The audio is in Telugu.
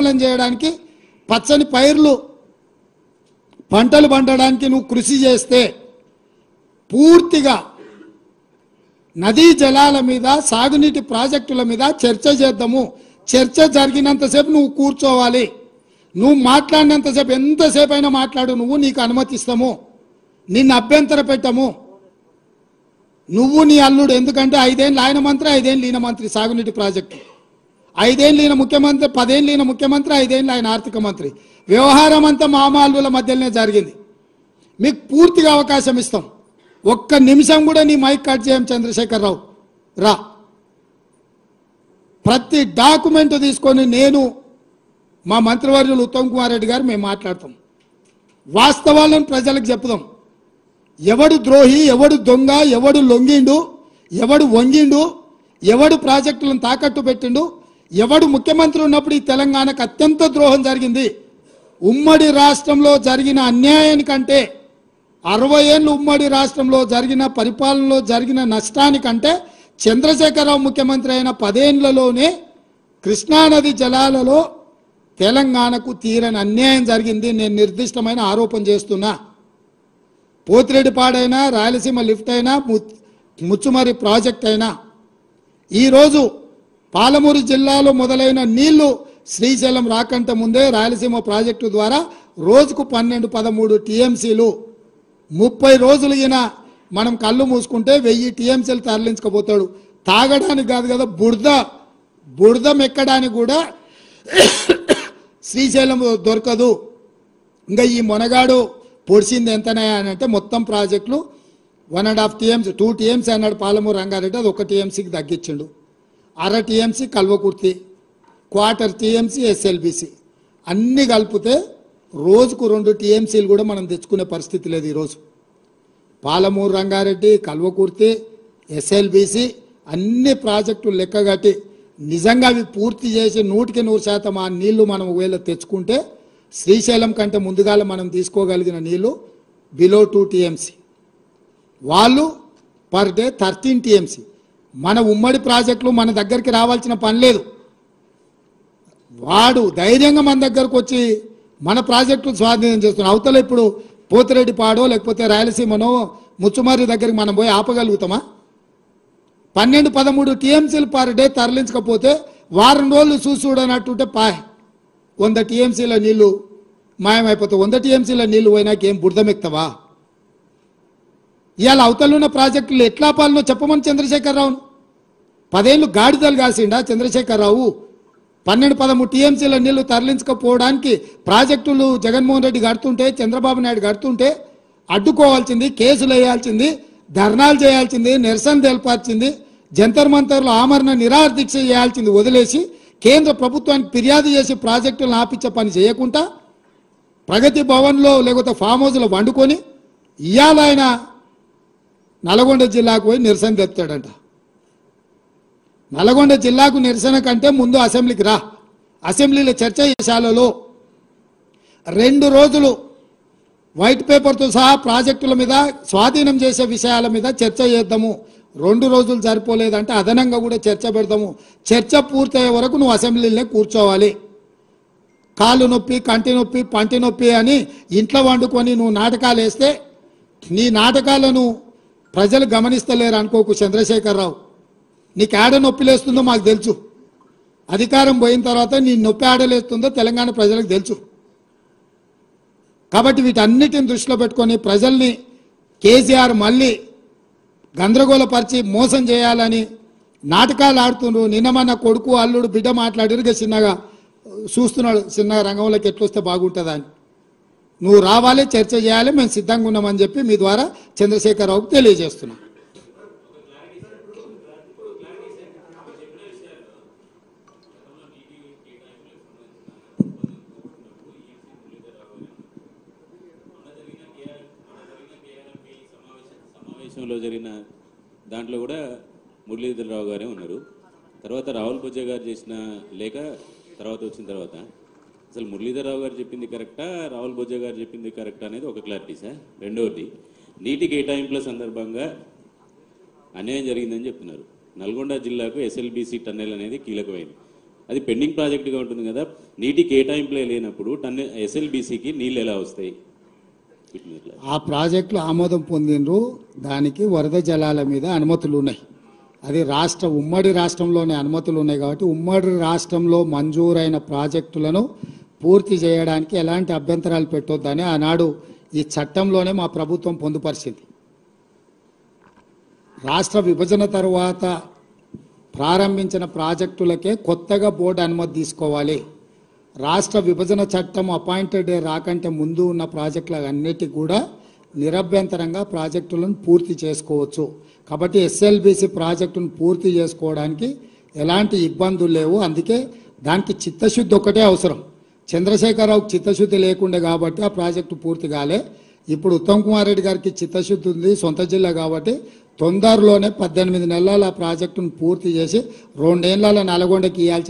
నిర్మూలన చేయడానికి, పచ్చని పైర్లు పంటలు పండడానికి నువ్వు కృషి చేస్తే పూర్తిగా నదీ జలాల మీద, సాగునీటి ప్రాజెక్టుల మీద చర్చ చేద్దాము. చర్చ జరిగినంతసేపు నువ్వు కూర్చోవాలి. నువ్వు మాట్లాడినంతసేపు, ఎంతసేపు అయినా మాట్లాడు, నువ్వు, నీకు అనుమతిస్తాము, నిన్ను అభ్యంతర పెట్టము. నువ్వు నీ అల్లుడు, ఎందుకంటే 5 ఏళ్ళు ఆయన మంత్రి, 5 ఏళ్ళు ఈయన మంత్రి సాగునీటి ప్రాజెక్టు, 5 ఏళ్ళు ఈయన ముఖ్యమంత్రి, 10 ఏళ్ళు ఈయన ముఖ్యమంత్రి, 5 ఏళ్ళు ఆయన ఆర్థిక మంత్రి. వ్యవహారం అంతా మామాలుల మధ్యలోనే జరిగింది. మీకు పూర్తిగా అవకాశం ఇస్తాం. ఒక్క నిమిషం కూడా నీ మైక్ కట్ చేయం చంద్రశేఖరరావు, రా. ప్రతి డాక్యుమెంట్ తీసుకొని నేను, మా మంత్రివర్యులు ఉత్తమ్ కుమార్ రెడ్డి గారు మేము మాట్లాడతాం. వాస్తవాలను ప్రజలకు చెప్పుదాం. ఎవడు ద్రోహి, ఎవడు దొంగ, ఎవడు లొంగిండు, ఎవడు వంగిండు, ఎవడు ప్రాజెక్టులను తాకట్టు పెట్టిండు, ఎవడు ముఖ్యమంత్రి ఉన్నప్పుడు ఈ తెలంగాణకు అత్యంత ద్రోహం జరిగింది. ఉమ్మడి రాష్ట్రంలో జరిగిన అన్యాయానికంటే, 60 ఏళ్ళు ఉమ్మడి రాష్ట్రంలో జరిగిన పరిపాలనలో జరిగిన నష్టానికంటే చంద్రశేఖరరావు ముఖ్యమంత్రి అయిన 10 ఏళ్లలోనే కృష్ణానది జలాలలో తెలంగాణకు తీరని అన్యాయం జరిగింది. నేను నిర్దిష్టమైన ఆరోపణ చేస్తున్నా. పోతిరెడ్డిపాడైనా, రాయలసీమ లిఫ్ట్ అయినా, ముచ్చుమరి ప్రాజెక్ట్ అయినా, ఈరోజు పాలమూరు జిల్లాలో మొదలైన నీళ్లు శ్రీశైలం రాకంటే ముందే రాయలసీమ ప్రాజెక్టు ద్వారా రోజుకు 12-13 టీఎంసీలు, 30 రోజులు ఈయన మనం కళ్ళు మూసుకుంటే 1000 టీఎంసీలు తరలించకపోతాడు. తాగడానికి కాదు కదా, బురద మెక్కడానికి కూడా శ్రీశైలం దొరకదు. ఇంకా ఈ మొనగాడు పొడిచింది ఎంతనాయా అని అంటే, మొత్తం ప్రాజెక్టులు 1.5 టీఎంసీ, 2 టీఎంసీ అన్నాడు పాలమూరు రంగారెడ్డి, అది 1 టీఎంసీకి తగ్గించిండు. 1/2 టీఎంసీ కల్వకుర్తి, 1/4 టీఎంసీ ఎస్ఎల్బిసి, అన్నీ కలిపితే రోజుకు 2 టీఎంసీలు కూడా మనం తెచ్చుకునే పరిస్థితి లేదు. ఈరోజు పాలమూరు రంగారెడ్డి, కల్వకుర్తి, ఎస్ఎల్బిసి అన్ని ప్రాజెక్టులు లెక్కగట్టి నిజంగా అవి పూర్తి చేసి 100% ఆ నీళ్లు మనం ఒకవేళ తెచ్చుకుంటే శ్రీశైలం కంటే ముందుగాల మనం తీసుకోగలిగిన నీళ్లు బిలో 2 టీఎంసీ, వాళ్ళు పర్ డే 13 టీఎంసీ. మన ఉమ్మడి ప్రాజెక్టులు మన దగ్గరికి రావాల్సిన పని లేదు. వాడు ధైర్యంగా మన దగ్గరకు వచ్చి మన ప్రాజెక్టులు స్వాధీనం చేస్తున్నాం. అవతల ఇప్పుడు పోతిరెడ్డిపాడో లేకపోతే రాయలసీమనో ముచ్చుమర్రి దగ్గరికి మనం పోయి ఆపగలుగుతామా? 12-13 టీఎంసీలు పర్ డే తరలించకపోతే వారం రోజులు చూడనట్టుంటే 100 టీఎంసీల నీళ్లు మాయమైపోతాయి. 100 టీఎంసీల నీళ్లు పోయినాక ఏం బురదమెక్తావా? ఇవాళ అవతలున్న ప్రాజెక్టులు ఎట్లా పాలనో చెప్పమని చంద్రశేఖరరావును. 10 ఏళ్ళు గాడిదలు కాసిండా చంద్రశేఖరరావు? 12-13 టీఎంసీల నీళ్లు తరలించకపోవడానికి ప్రాజెక్టులు జగన్మోహన్ రెడ్డి కడుతుంటే, చంద్రబాబు నాయుడు కడుతుంటే అడ్డుకోవాల్సింది, కేసులు వేయాల్సింది, ధర్నాలు చేయాల్సింది, నిరసన తెలపాల్సింది, జంతర్ మంతర్లు ఆమరణ నిరాహార దీక్ష చేయాల్సింది వదిలేసి కేంద్ర ప్రభుత్వానికి ఫిర్యాదు చేసి ప్రాజెక్టులను ఆపించే పని చేయకుండా ప్రగతి భవన్లో లేకపోతే ఫామ్ హౌస్లో వండుకొని ఇవాళ ఆయన నల్గొండ జిల్లాకు పోయి నిరసన తెస్తాడంట. నల్గొండ జిల్లాకు నిరసన కంటే ముందు అసెంబ్లీకి రా. అసెంబ్లీలో చర్చశాలలో 2 రోజులు వైట్ పేపర్తో సహా ప్రాజెక్టుల మీద, స్వాధీనం చేసే విషయాల మీద చర్చ చేద్దాము. 2 రోజులు సరిపోలేదంటే అదనంగా కూడా చర్చ పెడదాము. చర్చ పూర్తయ్యే వరకు నువ్వు అసెంబ్లీలోనే కూర్చోవాలి. కాళ్ళు నొప్పి, కంటి నొప్పి, పంటి నొప్పి అని ఇంట్లో వండుకొని నువ్వు నాటకాలు వేస్తే నీ నాటకాలను ప్రజలు గమనిస్తలేరు అనుకోకు చంద్రశేఖరరావు. నీకు ఆడ నొప్పి లేస్తుందో మాకు తెలుసు. అధికారం పోయిన తర్వాత నీ నొప్పి ఆడలేస్తుందో తెలంగాణ ప్రజలకు తెలుసు. కాబట్టి వీటన్నిటిని దృష్టిలో పెట్టుకొని ప్రజల్ని కేసీఆర్ మళ్ళీ గందరగోళపరిచి మోసం చేయాలని నాటకాలు ఆడుతుండ్రు. నిన్న మన కొడుకు, అల్లుడు, బిడ్డ మాట్లాడిరుగా చిన్నగా చూస్తున్నాడు, చిన్నగా రంగంలోకి ఎట్లొస్తే బాగుంటుందా అని. నువ్వు రావాలి, చర్చ చేయాలి, మేము సిద్ధంగా ఉన్నామని చెప్పి మీ ద్వారా చంద్రశేఖరరావుకు తెలియజేస్తున్నాం. సమావేశంలో జరిగిన దాంట్లో కూడా మురళీధరరావు గారే ఉన్నారు. తర్వాత రాహుల్ బొజ్జా గారు చేసిన లేఖ తర్వాత వచ్చిన తర్వాత అసలు మురళీధరరావు గారు చెప్పింది కరెక్టా, రాహుల్ బొజ్జా గారు చెప్పింది కరెక్టా అనేది ఒక క్లారిటీ సార్. రెండవది, నీటి కేటాయింపుల సందర్భంగా అన్యాయం జరిగిందని చెప్తున్నారు. నల్గొండ జిల్లాకు ఎస్ఎల్బిసి టన్నెల్ అనేది కీలకమైంది. అది పెండింగ్ ప్రాజెక్టుగా ఉంటుంది కదా, నీటి కేటాయింపులే లేనప్పుడు ఎస్ఎల్బీసీకి నీళ్ళు ఎలా వస్తాయి? ఆ ప్రాజెక్టులు ఆమోదం పొందినరు, దానికి వరద జలాల మీద అనుమతులు ఉన్నాయి. అది ఉమ్మడి రాష్ట్రంలోనే అనుమతులు ఉన్నాయి కాబట్టి ఉమ్మడి రాష్ట్రంలో మంజూరైన ప్రాజెక్టులను పూర్తి చేయడానికి ఎలాంటి అభ్యంతరాలు పెట్టొద్దని ఆనాడు ఈ చట్టంలోనే మా ప్రభుత్వం పొందుపరిచింది. రాష్ట్ర విభజన తరువాత ప్రారంభించిన ప్రాజెక్టులకే కొత్తగా బోర్డు అనుమతి తీసుకోవాలి. రాష్ట్ర విభజన చట్టం అపాయింటెడ్ డే రాకంటే ముందు ఉన్న ప్రాజెక్టుల అన్నిటికీ కూడా నిరభ్యంతరంగా ప్రాజెక్టులను పూర్తి చేసుకోవచ్చు. కాబట్టి ఎస్ఎల్బీసీ ప్రాజెక్టును పూర్తి చేసుకోవడానికి ఎలాంటి ఇబ్బందులు లేవు. అందుకే దానికి చిత్తశుద్ధి ఒకటే అవసరం. చంద్రశేఖరరావుకి చిత్తశుద్ధి లేకుండే కాబట్టి ఆ ప్రాజెక్టు పూర్తి కాలే. ఇప్పుడు ఉత్తమ్ కుమార్ రెడ్డి గారికి చిత్తశుద్ధి ఉంది, సొంత జిల్లా కాబట్టి తొందరలోనే 18 నెలల ప్రాజెక్టును పూర్తి చేసి 2 ఏళ్ల నల్గొండకి ఇవ్వాల్సిన